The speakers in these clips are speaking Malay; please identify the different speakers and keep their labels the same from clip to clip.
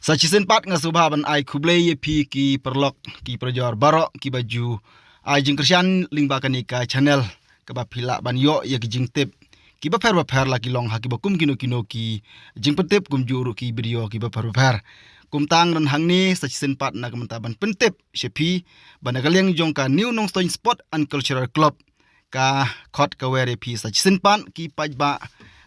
Speaker 1: Sachisin pat nga subhaban ai kuble ye pi ki perlok ki perjor barok ki baju ai jing Kristian lingba kanika channel ke ba phila ban yo ye ki jing tip ki ba pher la ki long ha ki ba kum kino ki jing pentip kum juru ki video ki ba pher kum tang ran hang ni sachisin pat na kamta ban pentip shepi ban ka leng jong ka new nong stoin sport and cultural club ka khot ka were pi sachisin pan ki paj ba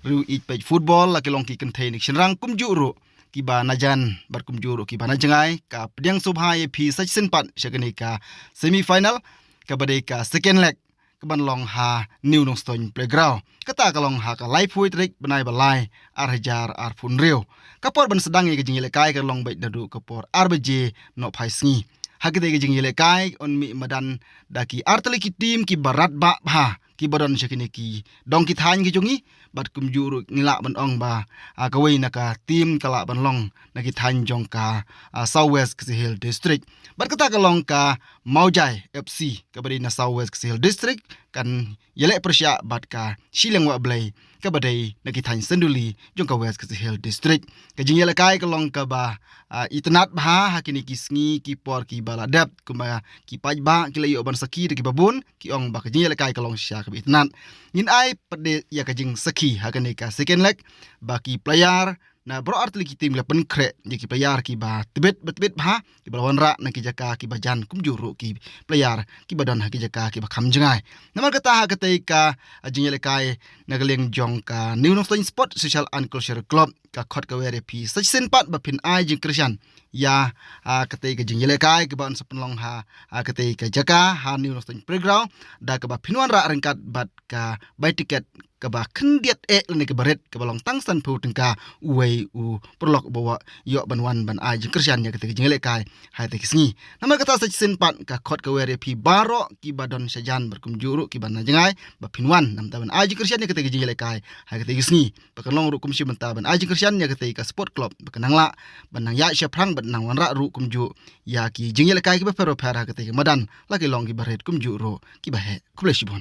Speaker 1: ru ich paj football la ki long ki contain rang kum juru ki ba najan bar kum juru ki ba najangai ka pediang subha ye pi sachisin pat shagani ka semi final ka badai ka second leg ka ban long ha new nong stoin playground kata ka long ha ka live hui trik banai balai ar hajar ar phun riu ka por ban sedang ye ka jingile kai ka long bai dadu ka por RBJ no phai sngi hakite ka jingile kai on mi madan daki artali ki team ki barat ba ha ki badan shakini ki dong ki than ki jongi bat kum juru ngila ban ong ba ka wei na ka team kala ban long na ki than jong ka South West Hill district bat kata ka long ka Maujai FC ka bari na South West Hill district kan yele persya bat ka Shileng wa blai ka badai na ki than Senduli jong ka West Hill district ka jing yele kai ka long ka ba itnat ba hakini ki sngi ki por ki baladap kuma ki pajba ki layo ban saki ki babun ki ong ba ka jing yele kai ka long sya ka itnat ngin ai pade ya ka jing saki hakani ka second leg ba ki player na bro artli ki tim la pen kre je ki player ki ba tibet ba ki balwan ra na ki jaka ki bajan kum juru ki player ki badan ha ki jaka ki ba kham jangai namar kata ha kata ka jingle kai na galeng jong ka new northern sport social and cultural club ka khot ka were pi sachin pat ba phin ai jing Kristian ya kata ka jingle kai ki ban sapnlong ha kata ka jaka ha new northern playground da ka ba phinwan ra rangkat bat ka buy ticket ka ba khendiat le ka baret ka balong tang san phu tengka uwei u perlok bawa yo banwan ban ai jing Kristian ya kata jingle kai hai te kisngi namar kata sachin pat ka khot ka were pi baro ki badon sajan berkum juru ki ban jangai ba phinwan nam ta ban ai jing Kristian ya kata jingle kai hai kata kisngi bakalong ru kum shi ban ta ban ai jing Kristian ya kata ka sport club bakanang la banang ya syaprang banang wan ra ru kum ju ya ki jingle kai ki ba pero phara kata madan la ki long ki baret kum juru ki ba he kuble shibon